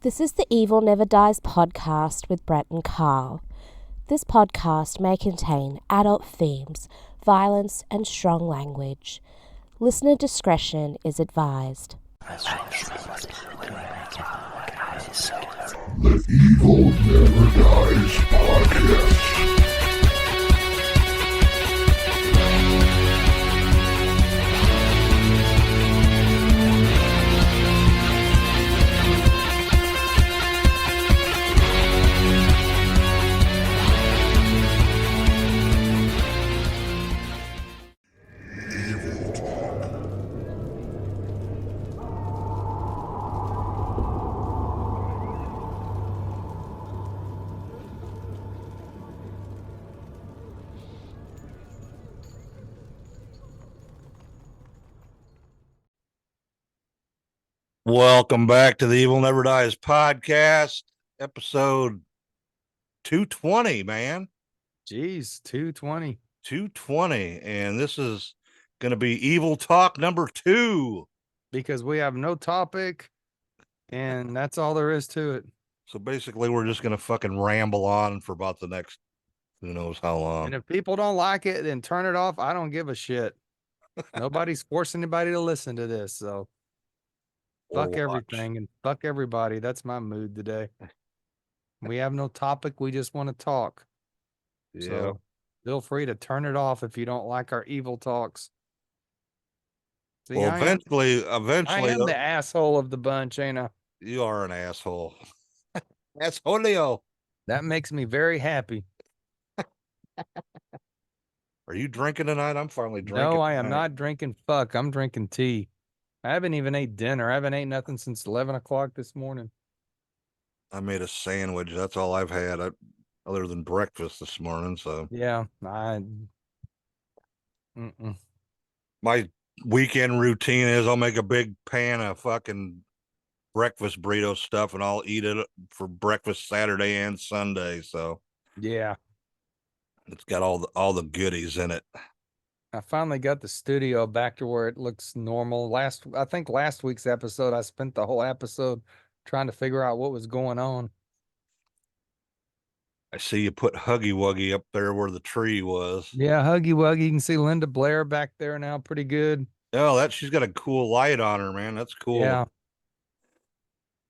This is the Evil Never Dies podcast with Brett and Carl. This podcast may contain adult themes, violence, and strong language. Listener discretion is advised. The Evil Never Dies podcast. Welcome back to the Evil Never Dies podcast, episode 220, man. Jeez, 220. 220. And this is going to be Evil Talk number 2. Because we have no topic, and that's all there is to it. So basically, we're just going to fucking ramble on for about the next who knows how long. And if people don't like it, then turn it off. I don't give a shit. Nobody's forcing anybody to listen to this, so fuck everything and fuck everybody. That's my mood today. We have no topic. We just want to talk. Yeah. So feel free to turn it off if you don't like our evil talks. See, Well, eventually, I am the asshole of the bunch, ain't I? You are an asshole. Asshole. That makes me very happy. Are you drinking tonight? I'm finally drinking. No, I am tonight. not drinking fuck. I'm drinking tea. I haven't even ate dinner. I haven't ate nothing since 11 o'clock this morning. I made a sandwich. That's all I've had other than breakfast this morning. So Yeah, my weekend routine is I'll make a big pan of fucking breakfast burrito stuff and I'll eat it for breakfast Saturday and Sunday. So yeah. it's got all the goodies in it. I finally got the studio back to where it looks normal. I think last week's episode, I spent the whole episode trying to figure out what was going on. I see you put Huggy Wuggy up there where the tree was. Yeah, Huggy Wuggy. You can see Linda Blair back there now, pretty good. Oh, she's got a cool light on her, man. That's cool. Yeah.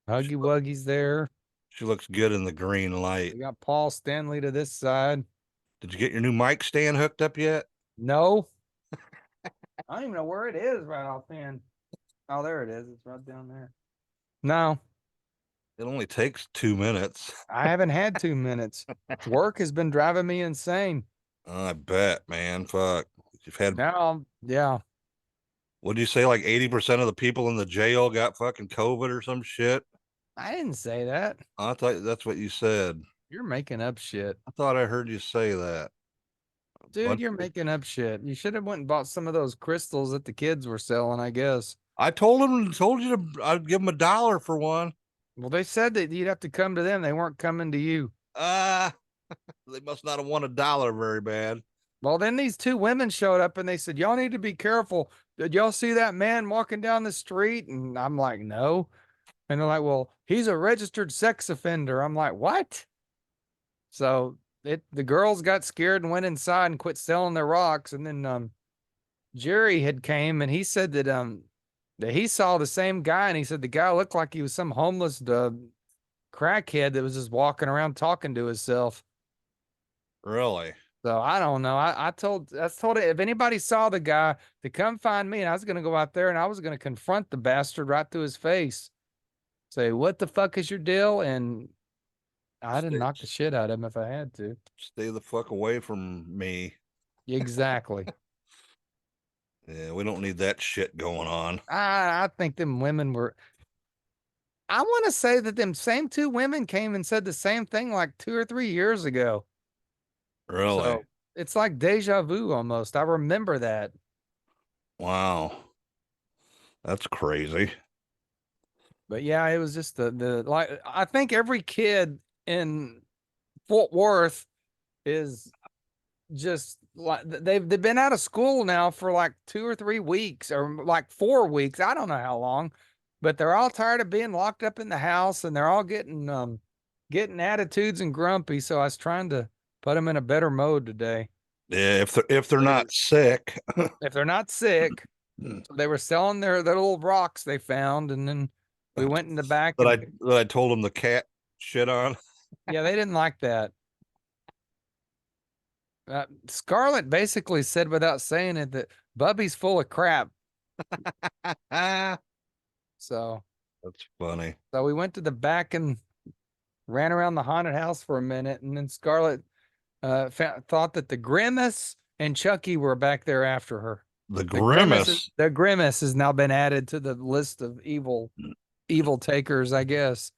Huggy Wuggy's there. She looks good in the green light. We got Paul Stanley to this side. Did you get your new mic stand hooked up yet? No. I don't even know where it is right offhand. Oh, there it is. It's right down there. No. It only takes 2 minutes. I haven't had 2 minutes. Work has been driving me insane. I bet, man. Fuck. You've had Yeah. What'd you say? Like 80% of the people in the jail got fucking COVID or some shit? I didn't say that. I thought that's what you said. You're making up shit. I thought I heard you say that. Dude, you're making up shit. You should have went and bought some of those crystals that the kids were selling, I guess. I told you I'd give them $1 for one. Well, they said that you'd have to come to them. They weren't coming to you. They must not have won $1 very bad. Well, then these two women showed up and they said, y'all need to be careful. Did y'all see that man walking down the street? And I'm like, no. And they're like, well, he's a registered sex offender. I'm like, what? So the girls got scared and went inside and quit selling their rocks. And then Jerry had came and he said that he saw the same guy, and he said the guy looked like he was some homeless crackhead that was just walking around talking to himself. Really? So I don't know. I told it, if anybody saw the guy, to come find me, and I was going to go out there and I was going to confront the bastard right to his face. Say, what the fuck is your deal? And I'd have knocked the shit out of him if I had to. Stay the fuck away from me. Exactly. Yeah, we don't need that shit going on. I think them women were. I want to say that them same two women came and said the same thing like 2 or 3 years ago. Really? So it's like deja vu almost. I remember that. Wow. That's crazy. But yeah, it was just the like, I think every kid in Fort Worth is just like, they've been out of school now for like 2 or 3 weeks or like 4 weeks. I don't know how long, but they're all tired of being locked up in the house, and they're all getting attitudes and grumpy. So I was trying to put them in a better mode today. Yeah, if they're not sick. If they're not sick, they were selling their little rocks they found, and then we went in the back. that I told them the cat shit on. Yeah, they didn't like that. Scarlett basically said without saying it that Bubby's full of crap. That's So funny. we went to the back and ran around the haunted house for a minute, and then Scarlett thought that the Grimace and Chucky were back there after her. The Grimace. The Grimace has now been added to the list of evil takers, I guess.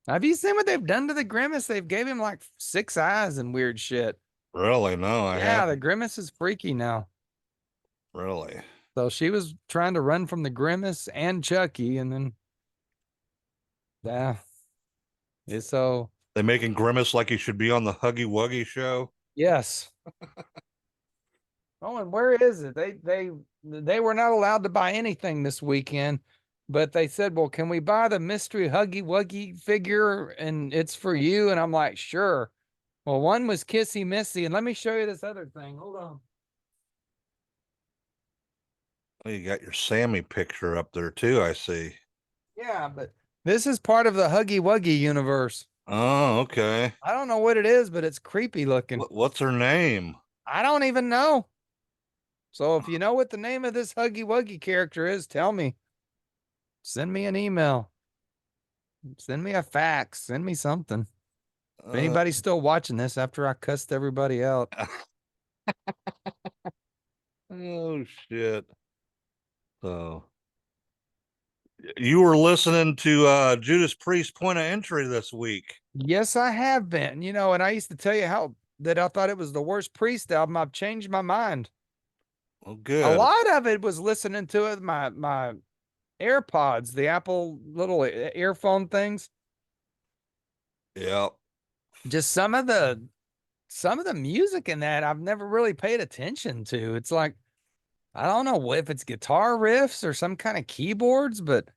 Have you seen what they've done to the Grimace? They've gave him like 6 eyes and weird shit. Really? No, I Yeah, haven't. the Grimace is freaky now. Really? So she was trying to run from the Grimace and Chucky, and then so They making Grimace like he should be on the Huggy Wuggy show. yes. Oh, and where is it? They were not allowed to buy anything this weekend, but they said, "Well, can we buy the mystery Huggy Wuggy figure and it's for you?" And I'm like, "Sure." Well, one was Kissy Missy, and let me show you this other thing. Hold on. Oh, you got your Sammy picture up there too, I see. Yeah, but this is part of the Huggy Wuggy universe. Oh, okay. I don't know what it is, but it's creepy looking. What's her name? I don't even know. So if you know what the name of this Huggy Wuggy character is, tell me. Send me an email. Send me a fax. Send me something. If anybody's still watching this after I cussed everybody out. Oh shit. So you were listening to Judas Priest Point of Entry this week. Yes, I have been. You know, and I used to tell you that I thought it was the worst Priest album. I've changed my mind. Oh, good. A lot of it was listening to it my AirPods, the Apple little earphone things. Yep. Just some of the music in that I've never really paid attention to. It's like, I don't know if it's guitar riffs or some kind of keyboards, but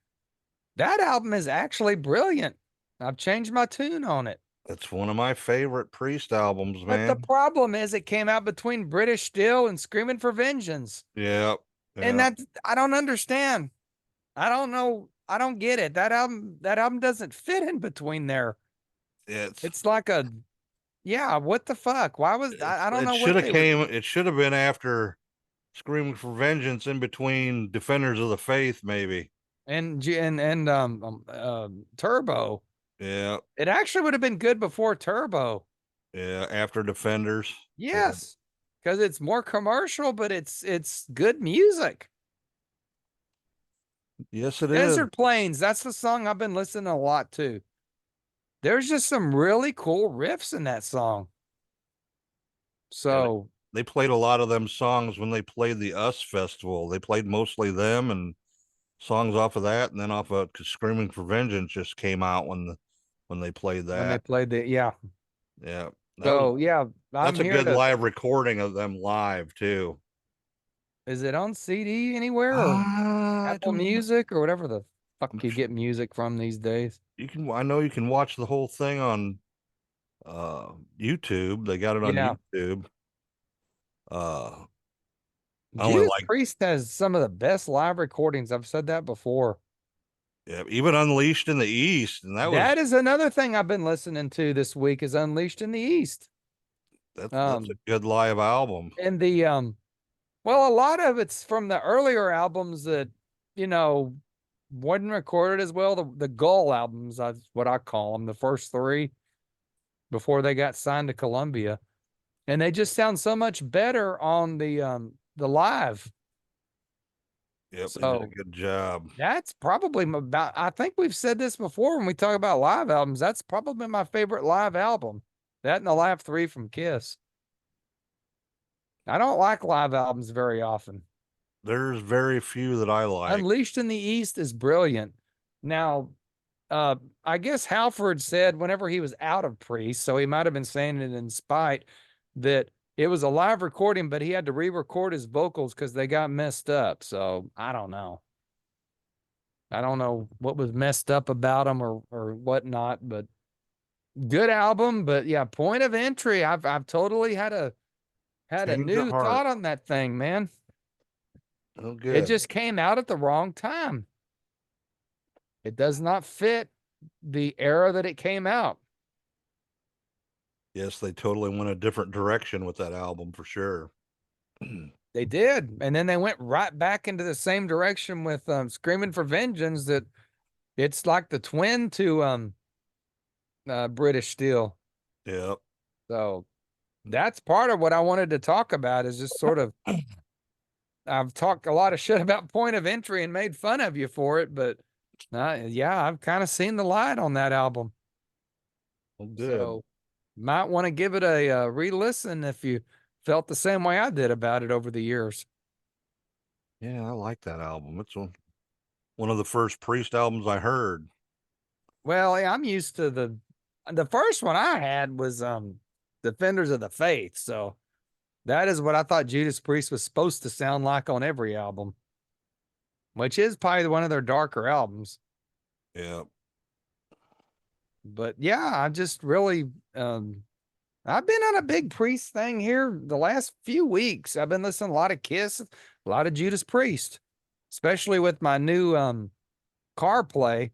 that album is actually brilliant. I've changed my tune on it. It's one of my favorite Priest albums, man. But the problem is it came out between British Steel and Screaming for Vengeance. Yep. And I don't understand. I don't know. I don't get it. That album doesn't fit in between there. It's like what the fuck? Why was I don't know what it should have been after Screaming for Vengeance, in between Defenders of the Faith, maybe. And Turbo. Yeah. It actually would have been good before Turbo. Yeah, after Defenders. Yes. Because it's more commercial, but it's good music. Yes, it is. Desert Plains, that's the song I've been listening a lot to. There's just some really cool riffs in that song. So they played a lot of them songs when they played the US Festival. They played mostly them and songs off of that, and then off of Screaming for Vengeance just came out when they played that. When they played yeah. That's a good live recording of them live too. Is it on CD anywhere? Or Apple Music or whatever the fuck you get music from these days? I know you can watch the whole thing on YouTube. They got it on YouTube. Judas Priest has some of the best live recordings. I've said that before. Yeah, even Unleashed in the East, and that is another thing I've been listening to this week is Unleashed in the East. That's a good live album. And the well, a lot of it's from the earlier albums that wasn't recorded as well. The Gull albums, that's what I call them, the first 3 before they got signed to Columbia, and they just sound so much better on the live. Yep, so, they did a good job. That's probably I think we've said this before when we talk about live albums. That's probably my favorite live album. That and the Live 3 from Kiss. I don't like live albums very often. There's very few that I like. Unleashed in the East is brilliant. Now, I guess Halford said whenever he was out of Priest, so he might have been saying it in spite, that it was a live recording, but he had to re-record his vocals because they got messed up. So I don't know. I don't know what was messed up about them or whatnot, but good album. But yeah, Point of Entry. I've totally had a Change of new heart. thought on that thing, man. Oh, It good. just came out at the wrong time. It does not fit the era that it came out. Yes, they totally went a different direction with that album for sure. They did, and then they went right back into the same direction with Screaming for Vengeance. That it's like the twin to British Steel. Yep. So that's part of what I wanted to talk about is just sort of I've talked a lot of shit about Point of Entry and made fun of you for it, but yeah, I've kind of seen the light on that album. Well, good. So might want to give it a re-listen if you felt the same way I did about it over the years. Yeah, I like that album. It's one of the first Priest albums I heard. Well, yeah, I'm used to the first one I had was Defenders of the Faith. So that is what I thought Judas Priest was supposed to sound like on every album, which is probably one of their darker albums. Yeah. But yeah, I just really I've been on a big Priest thing here the last few weeks. I've been listening to a lot of Kiss, a lot of Judas Priest, especially with my new car play.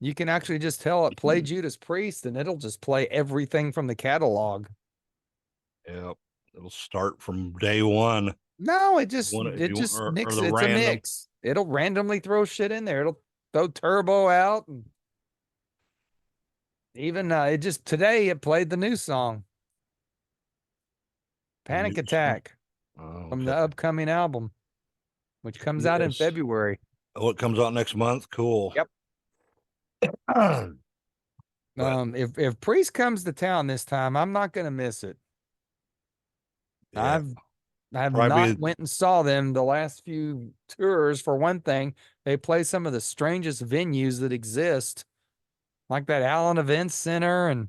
You can actually just tell it play Judas Priest and it'll just play everything from the catalog. Yep. It'll start from day one. No, If it you want, just or mix. the It's a random. mix. It'll randomly throw shit in there. It'll throw turbo out, and even it just today it played the new song, The new Panic song. Attack, Oh, from okay. the upcoming album, which comes out in Yes. February. Oh, it comes out next month. Cool. Yep. But If Priest comes to town this time, I'm not gonna miss it. yeah, I've probably not went and saw them the last few tours. For one thing, they play some of the strangest venues that exist, like that Allen Events Center and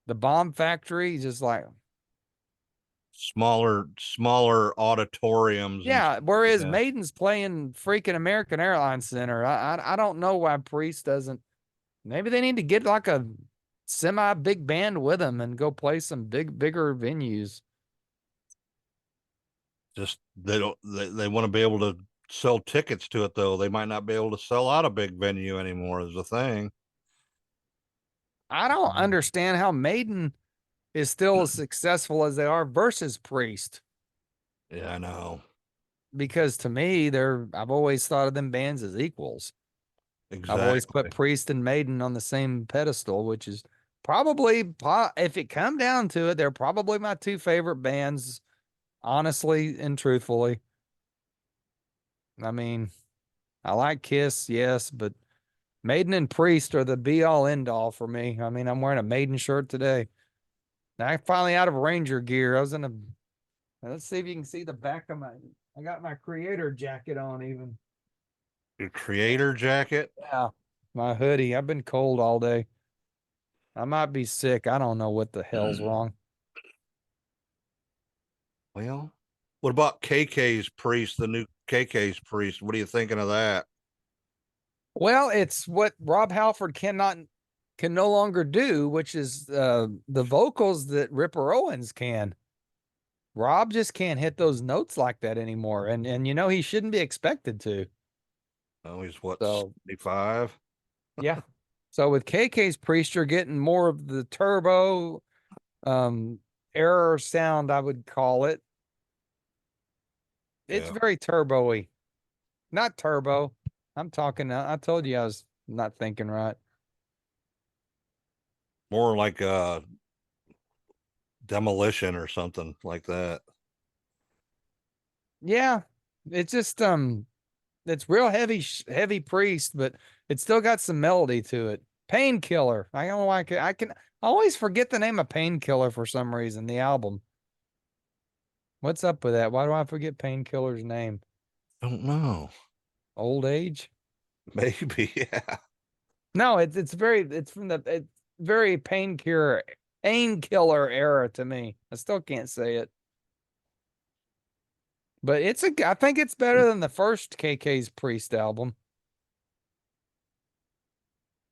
the Bomb Factory. Just like, smaller auditoriums and yeah. Whereas yeah. Maiden's playing freaking American Airlines Center. I don't know why Priest doesn't. Maybe they need to get like a semi big band with them and go play some bigger venues. Just they want to be able to sell tickets to it though. They might not be able to sell out a big venue anymore is the thing. I don't understand how Maiden is still as successful as they are versus Priest. Yeah, I know. Because to me, I've always thought of them bands as equals. I've always put Exactly. Priest and Maiden on the same pedestal, which is probably, if it come down to it, they're probably my two favorite bands, honestly and truthfully. I mean, I like Kiss, yes, but Maiden and Priest are the be all end all for me. I mean, I'm wearing a Maiden shirt today. I'm finally out of Ranger gear. I was in a, let's see if you can see the back of I got my Creator jacket on even. Your Creator jacket. Yeah, my hoodie. I've been cold all day. I might be sick. I don't know what the hell's wrong. Well, what about KK's Priest, the new KK's Priest? What are you thinking of that? Well, it's what Rob Halford can no longer do, which is the vocals that Ripper Owens can. Rob just can't hit those notes like that anymore, and you know he shouldn't be expected to. Oh, he's what, So 75? yeah. So with KK's Priest, you're getting more of the turbo error sound, I would call it. It's Yeah. very turbo-y. Not turbo. I'm talking, I told you I was not thinking right. More like Demolition or something like that. Yeah. It's just it's real heavy Priest, but it's still got some melody to it. Painkiller. I don't like it. I always forget the name of Painkiller for some reason, the album. What's up with that? Why do I forget Painkiller's name? Don't know. Old age? Maybe, yeah. No, it's from it's very painkiller era to me. I still can't say it. But I think it's better than the first KK's Priest album.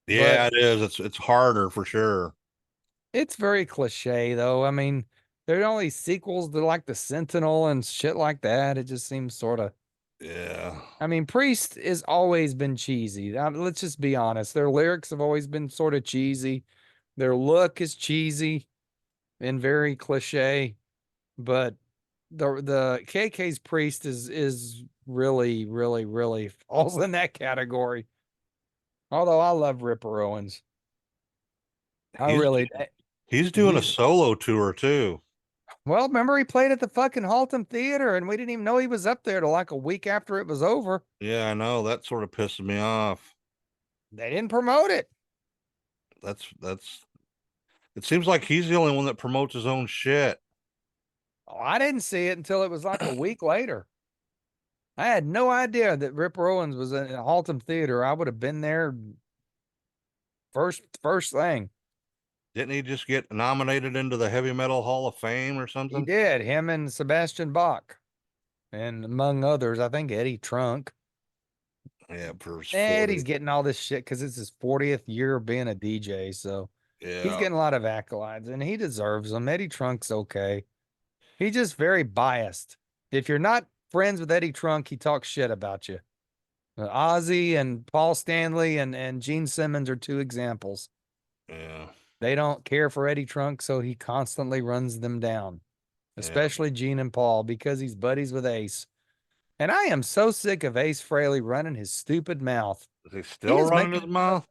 Yeah, it is. It's harder for sure. It's very cliche though. I mean, there are only sequels to like the Sentinel and shit like that. It just seems sort of. Yeah. I mean, Priest has always been cheesy. Let's just be honest. Their lyrics have always been sort of cheesy. Their look is cheesy and very cliche. But the KK's Priest is really, really, really falls in that category. Although I love Ripper Owens. I He's really he's doing a he's solo tour too. well, remember he played at the fucking Haltom Theater and we didn't even know he was up there till like a week after it was over. Yeah, I know. That sort of pisses me off. They didn't promote it. That's it seems like he's the only one that promotes his own shit. Oh, I didn't see it until it was like a week later. I had no idea that Ripper Owens was in a Haltom Theater. I would have been there first thing. Didn't he just get nominated into the Heavy Metal Hall of Fame or He something? did, him and Sebastian Bach, and among others, I think Eddie Trunk. Yeah, for his Eddie's 40. getting all this shit because it's his 40th year of being a DJ. So he's Yeah. getting a lot of accolades and he deserves them. Eddie Trunk's okay. He's just very biased. If you're not friends with Eddie Trunk, he talks shit about you. Ozzy and Paul Stanley and Gene Simmons are two examples. Yeah. They don't care for Eddie Trunk, so he constantly runs them down, Yeah. especially Gene and Paul, because he's buddies with Ace. And I am so sick of Ace Frehley running his stupid mouth. Is he He still is running his making mouth?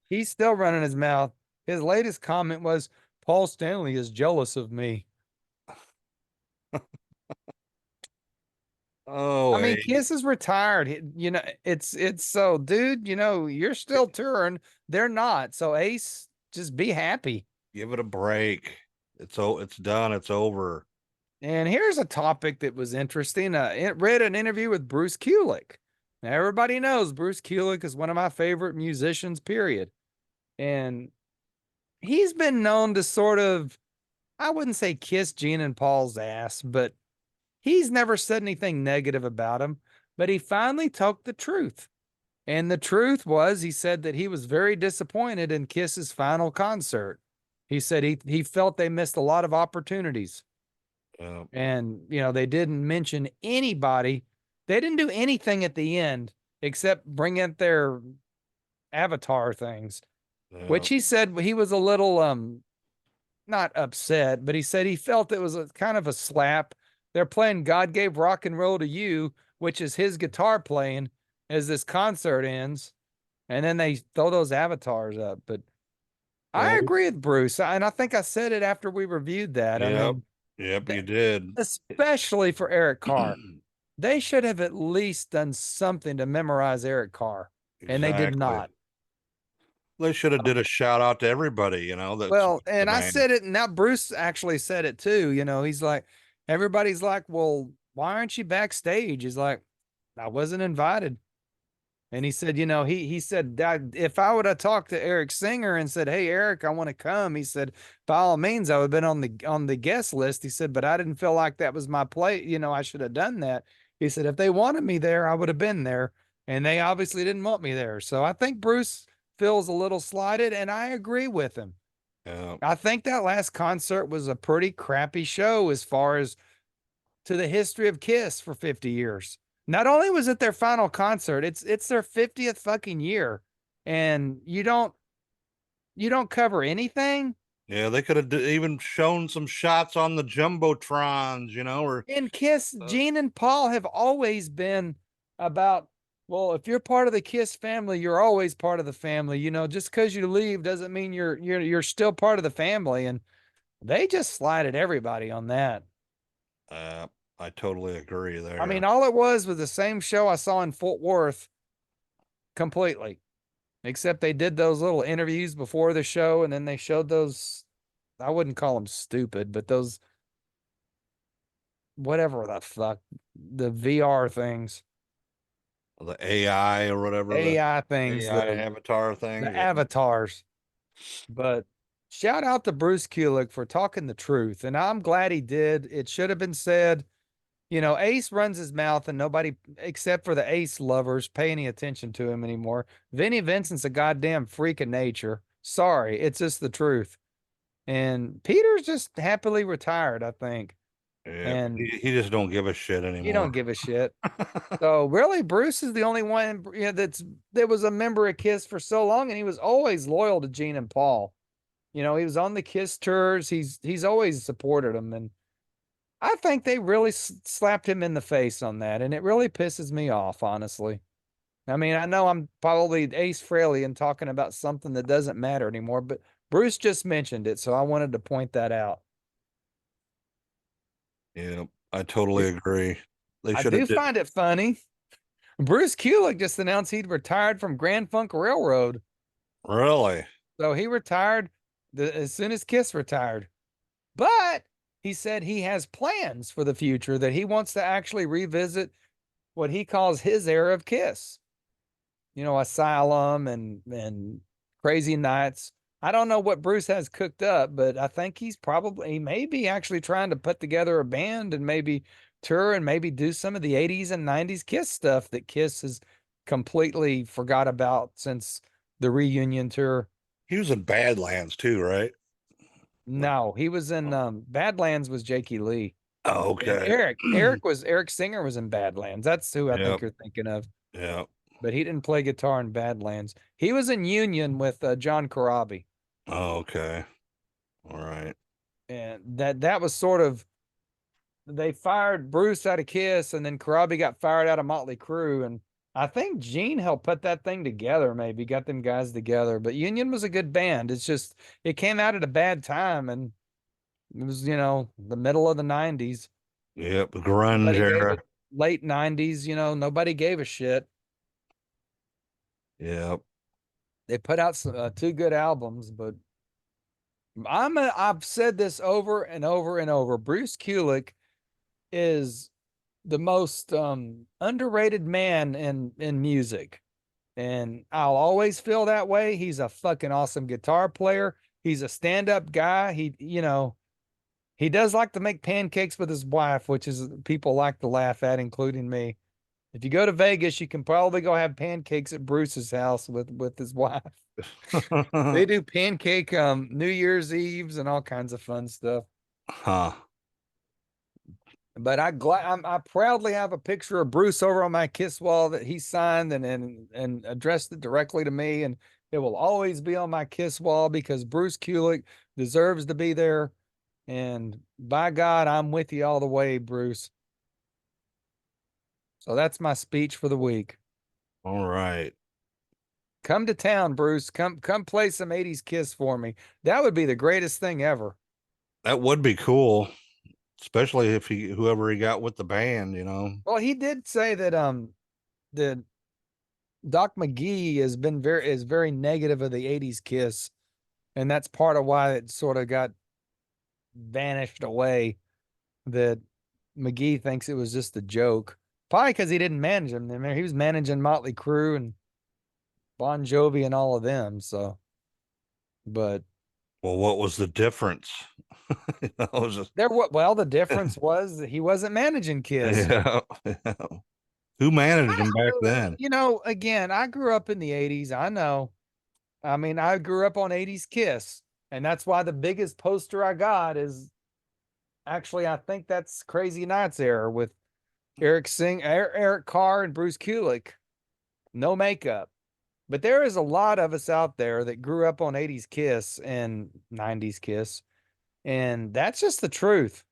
He's still running his mouth. His latest comment was, Paul Stanley is jealous of me. Oh, I mean, hey, Kiss is retired. You know, it's so, dude, you're still touring. They're not. So Ace, just be happy. give it a break. It's done. It's over. And here's a topic that was interesting. Read an interview with Bruce Kulick. Now, everybody knows Bruce Kulick is one of my favorite musicians, period. And he's been known to sort of, I wouldn't say kiss Gene and Paul's ass, but he's never said anything negative about him. But he finally told the truth. And the truth was, he said that he was very disappointed in Kiss's final concert. He said he felt they missed a lot of opportunities. Yeah. And, they didn't mention anybody. They didn't do anything at the end except bring in their avatar things, Yeah. which he said he was a little, not upset, but he said he felt it was a kind of a slap. They're playing God Gave Rock and Roll to You, which is his guitar playing as this concert ends. And then they throw those avatars up. But I Well, agree with Bruce. And I think I said it after we reviewed that. I yep. mean, Yep, you did. especially for Eric Carr. They should have at least done something to memorize Eric Carr, and they did Exactly. not. They should have did a shout out to everybody, that's Well, the and I band. said it, and now Bruce actually said it too. He's like, everybody's like, well, why aren't you backstage? He's like, I wasn't invited. And he said, he said that if I would have talked to Eric Singer and said, hey, Eric, I want to come, he said, by all means, I would have been on the guest list. He said, but I didn't feel like that was my play. I should have done that. He said, if they wanted me there, I would have been there. And they obviously didn't want me there. So I think Bruce feels a little slighted, and I agree with him. Yeah. I think that last concert was a pretty crappy show as far as to the history of Kiss for 50 years. Not only was it their final concert, it's their 50th fucking year, and you don't cover anything. Yeah, they could have even shown some shots on the jumbotrons, or In Kiss, Gene and Paul have always been about, well, if you're part of the Kiss family, you're always part of the family. Just because you leave doesn't mean you're still part of the family. And they just slighted everybody on that. I totally agree there. I mean, all it was the same show I saw in Fort Worth completely, except they did those little interviews before the show, and then they showed those, I wouldn't call them stupid, but those, whatever the fuck, the VR things. The AI or whatever. AI things, AI avatar thing. the Yeah. avatars. But shout out to Bruce Kulick for talking the truth. And I'm glad he did. It should have been said. You know, Ace runs his mouth and nobody except for the Ace lovers pay any attention to him anymore. Vinnie Vincent's a goddamn freak of nature. Sorry, it's just the truth. And Peter's just happily retired, I think. Yeah, And he just don't give a shit he anymore. don't give a shit. So really, Bruce is the only one, that was a member of Kiss for so long, and he was always loyal to Gene and Paul. You know, he was on the Kiss tours. He's always supported them, and I think they really slapped him in the face on that, and it really pisses me off, honestly. I mean, I know I'm probably Ace Frehley and talking about something that doesn't matter anymore, but Bruce just mentioned it, so I wanted to point that out. Yeah, I totally agree. They I should have do did. find it funny. Bruce Kulick just announced he'd retired from Grand Funk Railroad. Really? So he retired as soon as Kiss retired. But he said he has plans for the future, that he wants to actually revisit what he calls his era of Kiss. You know, Asylum and Crazy Nights. I don't know what Bruce has cooked up, but I think he may be actually trying to put together a band and maybe tour and maybe do some of the 80s and 90s Kiss stuff that Kiss has completely forgot about since the reunion tour. He was in Badlands too, right? No, he was in Badlands was Jakey Lee. Oh, And okay. Eric Singer was in Badlands. That's who I think Yep. you're thinking of. Yeah. But he didn't play guitar in Badlands. He was in Union with John Corabi. Oh, okay. All right. And that was sort of, they fired Bruce out of Kiss, and then Corabi got fired out of Motley Crue, and I think Gene helped put that thing together, maybe got them guys together. But Union was a good band. It's just it came out at a bad time, and it was, the middle of the 90s. Yep. Grunge Nobody gave era. it late 90s, nobody gave a shit. Yep. They put out some, two good albums, but I've said this over and over and over. Bruce Kulick is the most underrated man in music, and I'll always feel that way. He's a fucking awesome guitar player. He's a stand-up guy. He does like to make pancakes with his wife, which is people like to laugh at, including me. If you go to Vegas, you can probably go have pancakes at Bruce's house with his wife. They do pancake New Year's Eves and all kinds of fun stuff. Huh. But I proudly have a picture of Bruce over on my Kiss wall that he signed and addressed it directly to me, and it will always be on my Kiss wall because Bruce Kulick deserves to be there. And by God, I'm with you all the way, Bruce. So that's my speech for the week. All right. Come to town, Bruce. Come play some 80s Kiss for me. That would be the greatest thing ever. That would be cool, especially if whoever he got with the band. Well, he did say that Doc McGee is very negative of the 80s Kiss, and that's part of why it sort of got vanished away. That McGee thinks it was just a joke. Probably because he didn't manage them. I mean, he was managing Motley Crue and Bon Jovi and all of them. So, but Well, what was the difference? That was just, the difference was that he wasn't managing Kiss. yeah. Who managed him back then? Again, I grew up in the 80s. I know. I mean, I grew up on 80s Kiss, and that's why the biggest poster I got is actually, I think that's Crazy Nights era with Eric Carr and Bruce Kulick. No makeup. But there is a lot of us out there that grew up on 80s Kiss and 90s Kiss, and that's just the truth.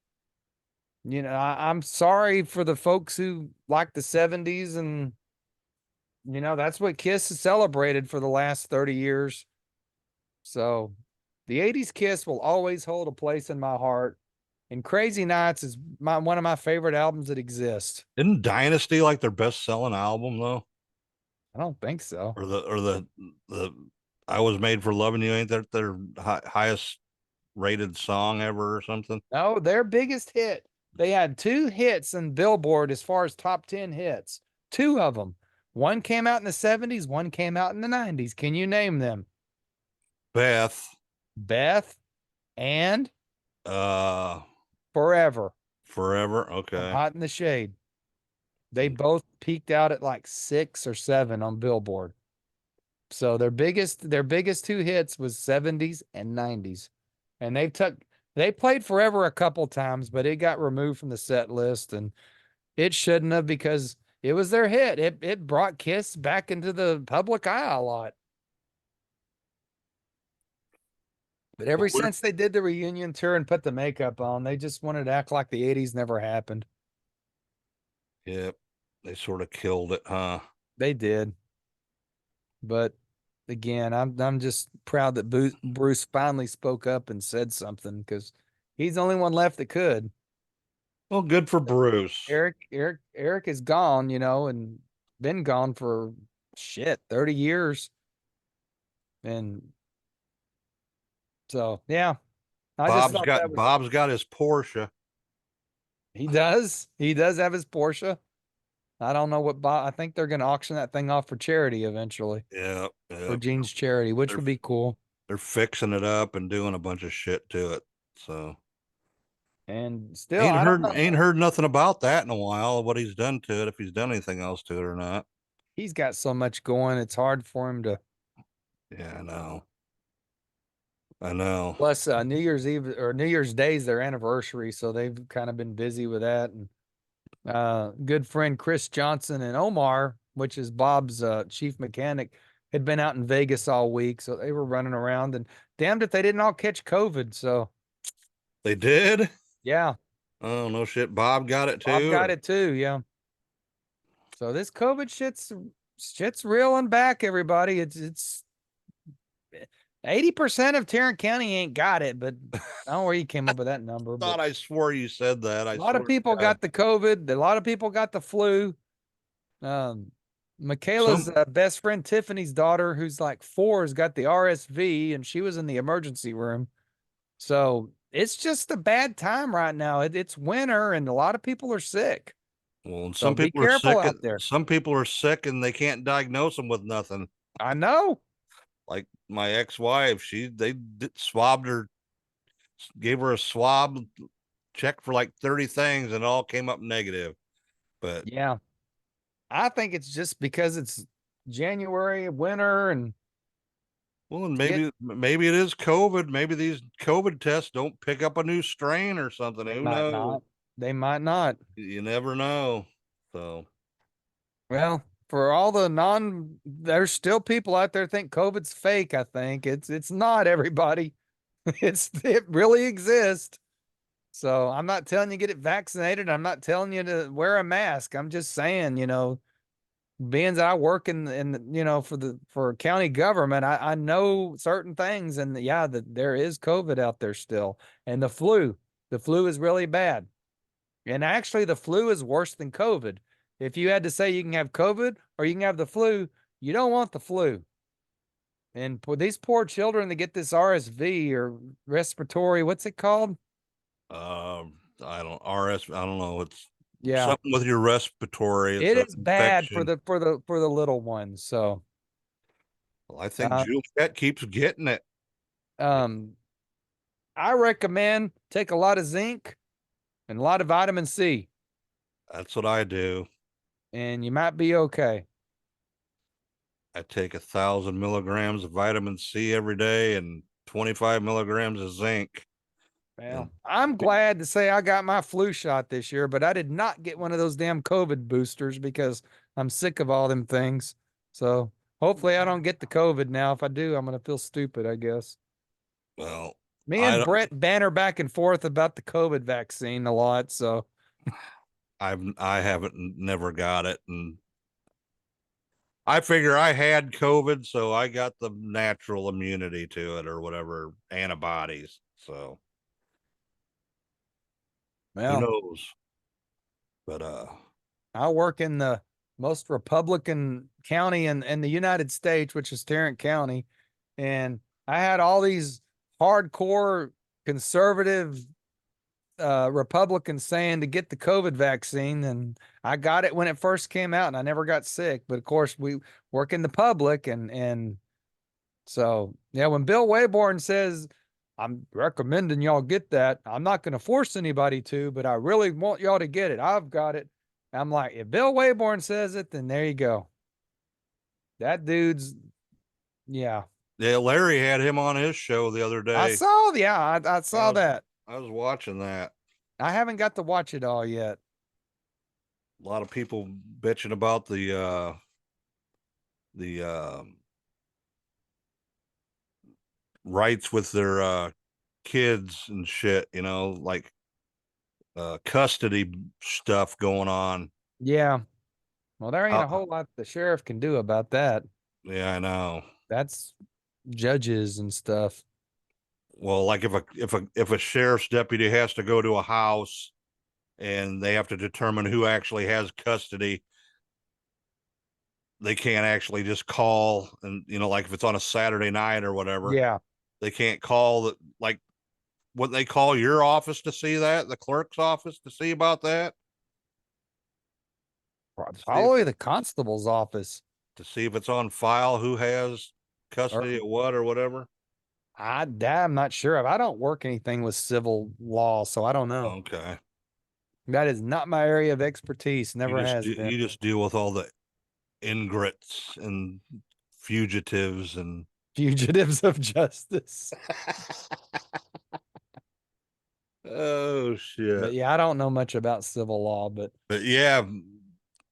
I'm sorry for the folks who like the 70s, and that's what Kiss has celebrated for the last 30 years. So the 80s Kiss will always hold a place in my heart. And Crazy Nights is one of my favorite albums that exist. Isn't Dynasty like their best selling album though? I don't think so. Or the I Was Made for Loving You, ain't that their highest rated song ever or something? No, their biggest hit. They had two hits in Billboard as far as top 10 hits. Two of them. One came out in the 70s, one came out in the 90s. Can you name them? Beth, Beth and uh, Forever. Forever. from Okay. Hot in the Shade. They both peaked out at like 6 or 7 on Billboard. So their biggest two hits was 70s and 90s. And they played Forever a couple times, but it got removed from the set list, and it shouldn't have, because it was their hit. It brought Kiss back into the public eye a lot. But ever Well, since they did the reunion tour and put the makeup on, they just wanted to act like the 80s never happened. Yep. They sort of killed it, huh? They did. But again, I'm just proud that Bruce finally spoke up and said something, because he's the only one left that could. Well, good for Bruce. Eric is gone, and been gone for 30 years. And so, yeah, I just thought that was, Bob's got his Porsche. he does have his Porsche. I don't know what Bob, I think they're going to auction that thing off for charity eventually, Yeah. for Gene's charity, which would be cool. They're fixing it up and doing a bunch of shit to it. So And still, I don't know. ain't heard nothing about that in a while, what he's done to it, if he's done anything else to it or not. He's got so much going, it's hard for him to. Yeah, I know. Plus, New Year's Eve or New Year's Day is their anniversary, so they've kind of been busy with that. And good friend Chris Johnson and Omar, which is Bob's chief mechanic, had been out in Vegas all week, so they were running around. And damned if they didn't all catch COVID. So They did? yeah, Oh, no shit. Bob got it too? Bob got it too. Yeah. So this COVID shit's real and back, everybody. It's 80% of Tarrant County ain't got it, but I don't know where you came up with that number. Thought I swore you said that. A lot of people got the COVID. A lot of people got the flu. Michaela's best friend Tiffany's daughter, who's like 4, has got the RSV, and she was in the emergency room. So it's just a bad time right now. It's winter, and a lot of people are sick. Well, and So some be people are careful sick. out there. Some people are sick and they can't diagnose them with nothing. I know. Like my ex-wife, swabbed her, gave her a swab, checked for like 30 things, and it all came up negative. But yeah, I think it's just because it's January, winter, and well, and maybe it is COVID. Maybe these COVID tests don't pick up a new strain or something. Who knows? They might not. You never know. So, well, for all the there's still people out there think COVID's fake. I think it's not, everybody. It really exists. So I'm not telling you get it vaccinated. I'm not telling you to wear a mask. I'm just saying, being that I work in for county government, I know certain things, and that there is COVID out there still, and the flu is really bad. And actually the flu is worse than COVID. If you had to say you can have COVID or you can have the flu, you don't want the flu. And for these poor children that get this RSV or respiratory, what's it called? I don't know. It's Yeah, something with your respiratory. it is bad for the little ones. So well, I think Juliet keeps getting it. I recommend take a lot of zinc and a lot of vitamin C. That's what I do. And you might be okay. I take 1,000 milligrams of vitamin C every day and 25 milligrams of zinc. Well, I'm glad to say I got my flu shot this year, but I did not get one of those damn COVID boosters because I'm sick of all them things. So hopefully I don't get the COVID now. If I do, I'm going to feel stupid, I guess. Well, me and Brett banter back and forth about the COVID vaccine a lot. So I never got it. And I figure I had COVID, so I got the natural immunity to it or whatever, antibodies. So who knows? But I work in the most Republican county in the United States, which is Tarrant County. And I had all these hardcore conservative Republicans saying to get the COVID vaccine, and I got it when it first came out and I never got sick. But of course we work in the public, and so yeah, when Bill Wayborn says I'm recommending y'all get that. I'm not going to force anybody to, but I really want y'all to get it. I've got it. I'm like, if Bill Wayborn says it, then there you go. That dude's, yeah. Yeah, Larry had him on his show the other day. I saw that. I was watching that. I haven't got to watch it all yet. A lot of people bitching about the rights with their kids and shit, like custody stuff going on. Yeah. Well, there ain't a whole lot the sheriff can do about that. Yeah, I know. That's judges and stuff. Well, like if a sheriff's deputy has to go to a house and they have to determine who actually has custody, they can't actually just call and like if it's on a Saturday night or whatever. Yeah. They can't call that, like what they call your office to see that, the clerk's office to see about that. Probably the constable's office. To see if it's on file, who has custody of what or whatever. I'm not sure of. I don't work anything with civil law, so I don't know. Okay. That is not my area of expertise. Never has been. You just deal with all the ingrates and fugitives and fugitives of justice. Oh shit. But yeah, I don't know much about civil law, but yeah,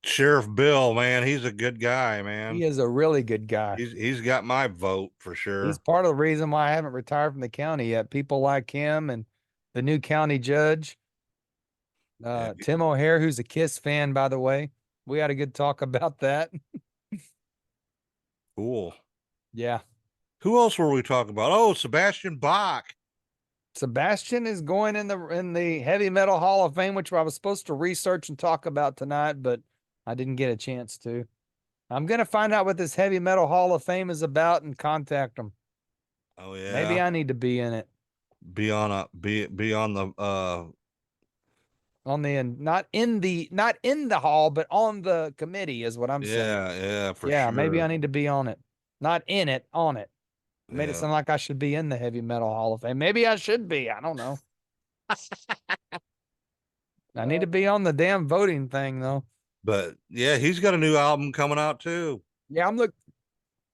Sheriff Bill, man, he's a good guy, man. he is a really good guy. He's got my vote for sure. He's part of the reason why I haven't retired from the county yet. People like him and the new county judge, Tim O'Hare, who's a Kiss fan, by the way. We had a good talk about that. Cool. Yeah. Who else were we talking about? Oh, Sebastian Bach. Sebastian is going in the Heavy Metal Hall of Fame, which I was supposed to research and talk about tonight, but I didn't get a chance to. I'm going to find out what this Heavy Metal Hall of Fame is about and contact them. Oh yeah. Maybe I need to be in it. Be on the not in the hall, but on the committee is what I'm saying. Yeah, for yeah, sure. Maybe I need to be on it. Not in it, on it. Made it Yeah. sound like I should be in the Heavy Metal Hall of Fame. Maybe I should be. I don't know. I need to be on the damn voting thing though. But yeah, he's got a new album coming out too. Yeah,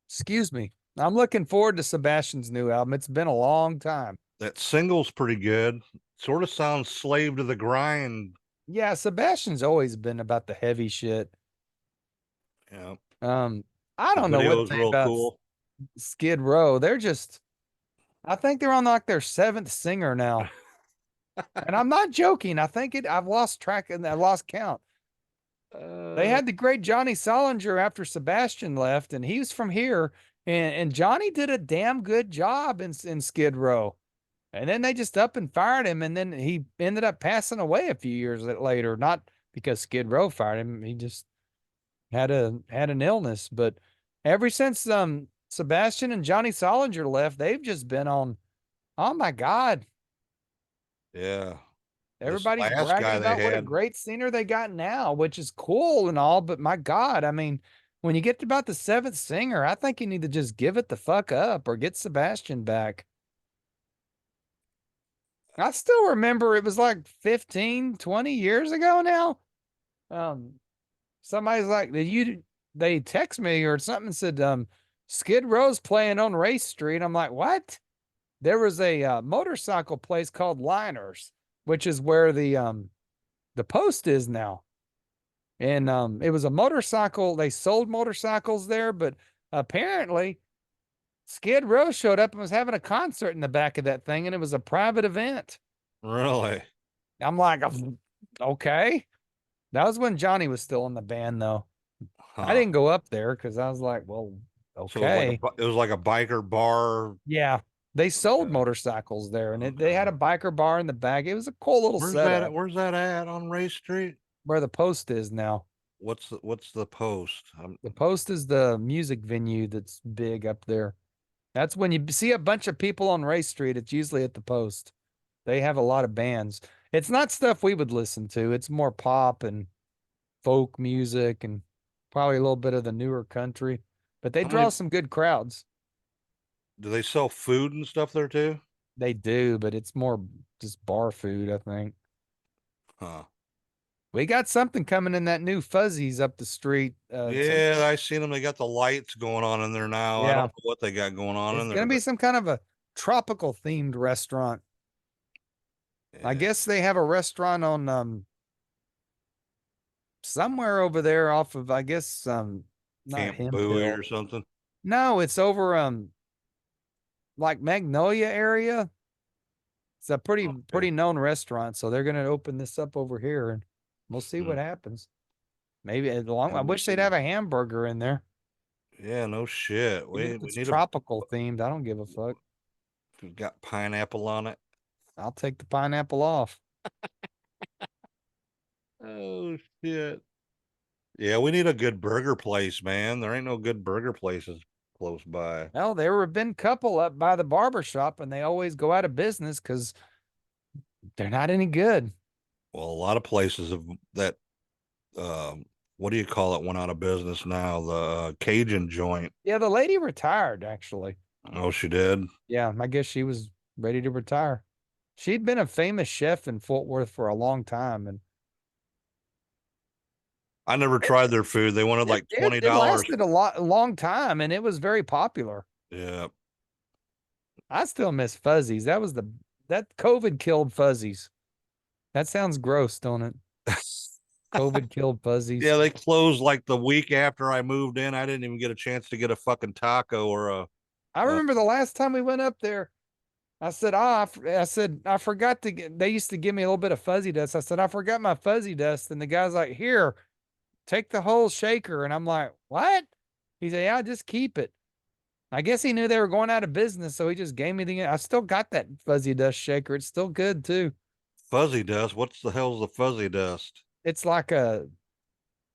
excuse me. I'm looking forward to Sebastian's new album. It's been a long time. That single's pretty good. Sort of sounds Slave to the Grind. Yeah, Sebastian's always been about the heavy shit. Yeah. I don't know what to think about cool. Skid Row. I think they're on like their 7th singer now. And I'm not joking. I've lost track and I lost count. They had the great Johnny Solinger after Sebastian left, and he was from here. And Johnny did a damn good job in Skid Row. And then they just up and fired him, and then he ended up passing away a few years later. Not because Skid Row fired him; he just had an illness. But ever since Sebastian and Johnny Solinger left, they've just been on. Oh my God! Yeah, everybody's bragging about what a great singer they got now, which is cool and all. But my God, I mean, when you get to about the 7th singer, I think you need to just give it the fuck up or get Sebastian back. I still remember it was like 15, 20 years ago now. Somebody's like, they text me or something and said, Skid Row's playing on Race Street. I'm like, what? There was a motorcycle place called Liners, which is where the post is now. And it was a motorcycle. They sold motorcycles there, but apparently Skid Row showed up and was having a concert in the back of that thing, and it was a private event. Really? I'm like, okay. That was when Johnny was still in the band, though. Huh. I didn't go up there because I was like, well, okay. So it was like a biker bar. Yeah. They sold motorcycles there, and they had a biker bar in the back. It was a cool little setup. Where's that at on Race Street? Where the post is now. What's the post? The post is the music venue that's big up there. That's when you see a bunch of people on Race Street. It's usually at the post. They have a lot of bands. It's not stuff we would listen to. It's more pop and folk music and probably a little bit of the newer country. But they draw some good crowds. Do they sell food and stuff there too? They do, but it's more just bar food, I think. Huh. We got something coming in that new Fuzzies up the street. Yeah, I seen them. They got the lights going on in there now. I don't Yeah, know what they got going on it's in there, gonna be but some kind of a tropical themed restaurant. I yeah, guess they have a restaurant on somewhere over there off of I guess not Camp Hemp Bowie Hill. or something. No, it's over like Magnolia area. It's a Okay. pretty known restaurant, so they're gonna open this up over here, and we'll see what Hmm. happens. Maybe as long. I And wish they'd have a hamburger in there. yeah, no shit. Even We if it's need a tropical themed, I don't give a fuck. got pineapple on it. I'll take the pineapple off. Oh shit. Yeah, we need a good burger place, man. There ain't no good burger places close by. Well, there have been couple up by the barber shop, and they always go out of business because they're not any good. Well, a lot of places have that what do you call it, went out of business now. The Cajun joint. Yeah, the lady retired actually. Oh, she did. Yeah, I guess she was ready to retire. She'd been a famous chef in Fort Worth for a long time, and I never tried their food. They wanted like it $20. lasted a long time, and it was very popular. Yeah. I still miss Fuzzies. That COVID killed Fuzzies. That sounds gross, don't it? COVID killed Fuzzies. Yeah, they closed like the week after I moved in. I didn't even get a chance to get a fucking taco or I a remember the last time we went up there. I said, I said, I forgot to get, they used to give me a little bit of fuzzy dust. I said, I forgot my fuzzy dust. And the guy's like, here, take the whole shaker. And I'm like, what? He said, yeah, just keep it. I guess he knew they were going out of business. So he just gave me I still got that fuzzy dust shaker. It's still good too. fuzzy dust. What's the hell's the fuzzy dust? It's like a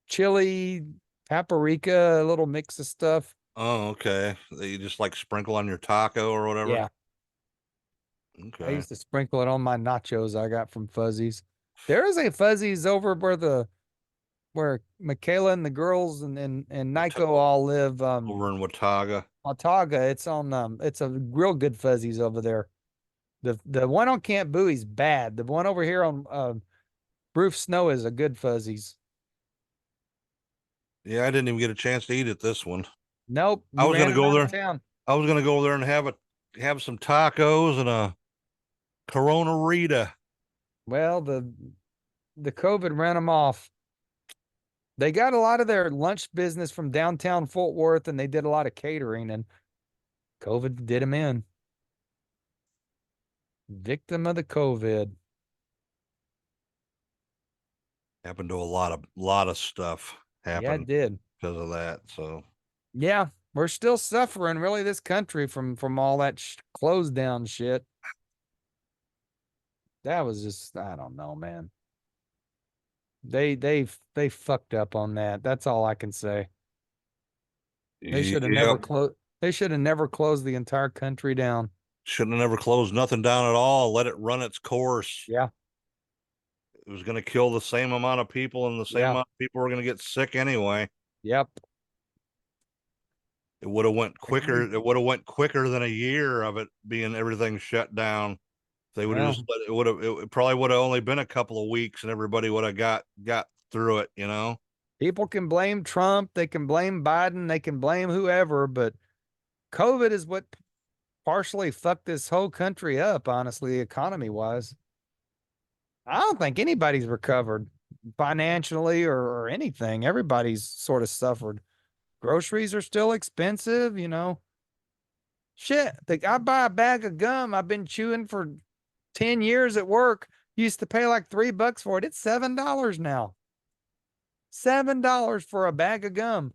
chili, paprika, a little mix of stuff. Oh, okay. That you just like sprinkle on your taco or whatever. Yeah. I Okay. used to sprinkle it on my nachos I got from Fuzzies. There is a Fuzzies over where Michaela and the girls and Nico all live. Over in Watauga. Watauga. It's on it's a real good Fuzzies over there. The one on Camp Bowie's bad. The one over here on Roof Snow is a good Fuzzies. Yeah, I didn't even get a chance to eat at this one. Nope, I you was ran gonna them go out there. of town. I was gonna go there and have some tacos and a Corona Rita. Well, the COVID ran them off. They got a lot of their lunch business from downtown Fort Worth, and they did a lot of catering, and COVID did them in. Victim of the COVID. Happened to a lot of stuff Yeah, happen it did. because of that. So Yeah, we're still suffering, really, this country from all that closed down shit. That was just, I don't know, man. They fucked up on that. That's all I can say. They should have never yep. closed. They should have never closed the entire country down. Shouldn't have never closed nothing down at all. Let it run its course. Yeah, It was going to kill the same amount of people, and the same yeah, amount of people were going to get sick anyway. yep. It would have went quicker. Agreed. It would have went quicker than a year of it being everything shut down. They would have Well, just let it would have it probably would have only been a couple of weeks and everybody would have got through it, you know. people can blame Trump, they can blame Biden, they can blame whoever, but COVID is what partially fucked this whole country up, honestly, economy wise. I don't think anybody's recovered financially or anything. Everybody's sort of suffered. Groceries are still expensive, you know. Shit, I buy a bag of gum I've been chewing for 10 years at work. Used to pay like $3 for it. It's $7 now. $7 for a bag of gum.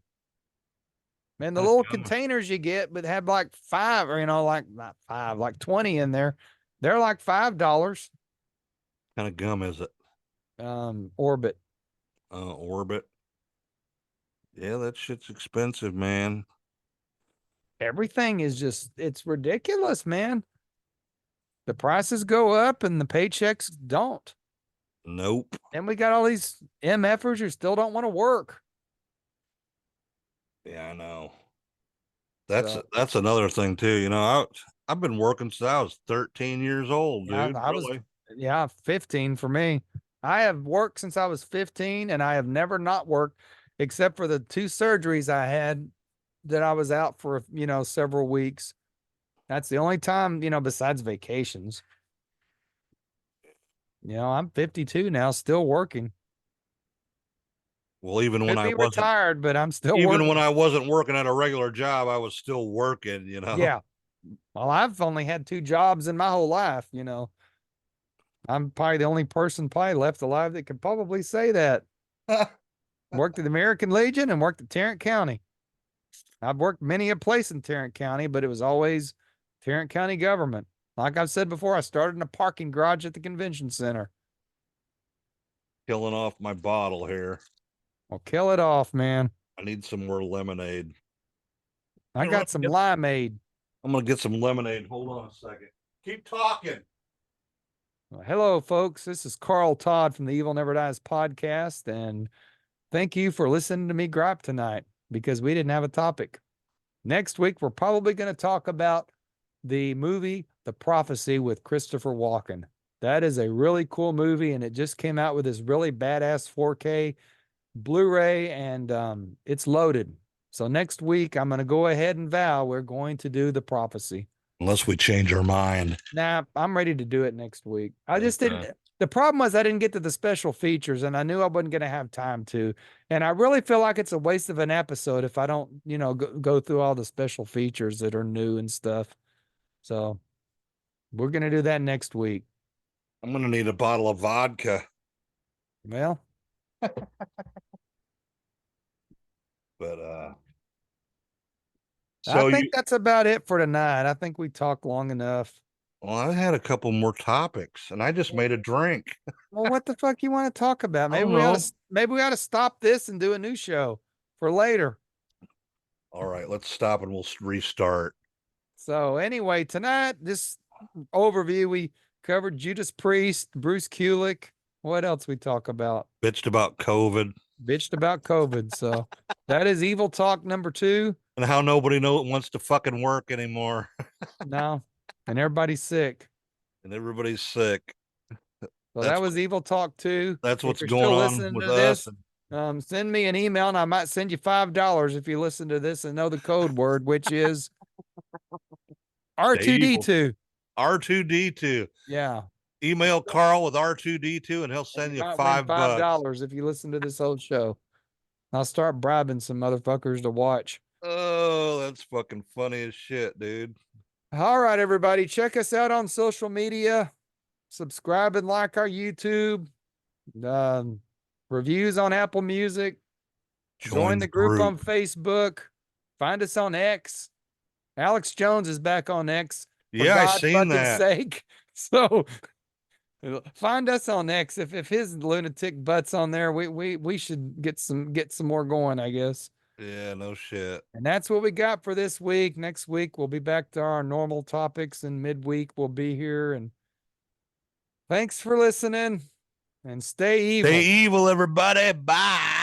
And the Kind little of gum, containers you get, but have like five, or like not five, like 20 in there. They're like $5. kind of gum is it? Orbit. Orbit. Yeah, that shit's expensive, man. Everything is just, it's ridiculous, man. The prices go up and the paychecks don't. Nope. And we got all these MFers who still don't want to work. Yeah, I know. So, That's another thing too. You know, I've been working since I was 13 years old, Yeah, dude. I was, Really? yeah, 15 for me. I have worked since I was 15 and I have never not worked except for the 2 surgeries I had that I was out for, several weeks. That's the only time, besides vacations. I'm 52 now, still working. Well, Could be retired, but I'm still even working. when I wasn't working at a regular job, I was still working, you know? Yeah. Well, I've only had 2 jobs in my whole life. I'm probably the only person probably left alive that could probably say that. Worked at the American Legion and worked at Tarrant County. I've worked many a place in Tarrant County, but it was always Tarrant County government. Like I've said before, I started in a parking garage at the convention center. Killing off my bottle here. Well, kill it off, man. I need some more lemonade. I got some limeade. I'm gonna get some lemonade. Hold on a second. Keep talking. Well, hello, folks. This is Carl Todd from the Evil Never Dies podcast, and thank you for listening to me gripe tonight because we didn't have a topic. Next week, we're probably going to talk about the movie The Prophecy with Christopher Walken. That is a really cool movie, and it just came out with this really badass 4K Blu-ray, and it's loaded. So next week, I'm going to go ahead and vow we're going to do The Prophecy. Unless we change our mind. Nah, I'm ready to do it next week. I just didn't. The problem was I didn't get to the special features, and I knew I wasn't going to have time to. And I really feel like it's a waste of an episode if I don't, go through all the special features that are new and stuff. So we're going to do that next week. I'm gonna need a bottle of vodka. Well, But I think that's about it for tonight. I think we talked long enough. well, I had a couple more topics, and I just made a drink. Well, what the fuck you want to talk about? I don't know. Maybe we ought to stop this and do a new show for later. All right, let's stop and we'll restart. So anyway, tonight, this overview, we covered Judas Priest, Bruce Kulick. What else we talk about? Bitched about COVID. Bitched about COVID. So that is Evil Talk number 2. And how nobody wants to fucking work anymore. No. And everybody's sick. And everybody's sick. So that was Evil Talk 2. That's what's If you're going still on listening with to us. this, send me an email and I might send you $5 if you listen to this and know the code word, which is R2D2. R2D2. Yeah. Email Carl with R2D2 and he'll send you $5 if you listen to this whole show. I'll start bribing some motherfuckers to watch. Oh, that's fucking funny as shit, dude. All right, everybody. Check us out on social media. Subscribe and like our YouTube. Reviews on Apple Music. Join the group on Facebook. Find us on X. Alex Jones is back on X. Yeah, I seen that. Sake. So find us on X. If his lunatic butt's on there, we should get some more going, I guess. Yeah, no shit. And that's what we got for this week. Next week we'll be back to our normal topics, and midweek we'll be here. And thanks for listening. And stay evil. Stay evil, everybody. Bye.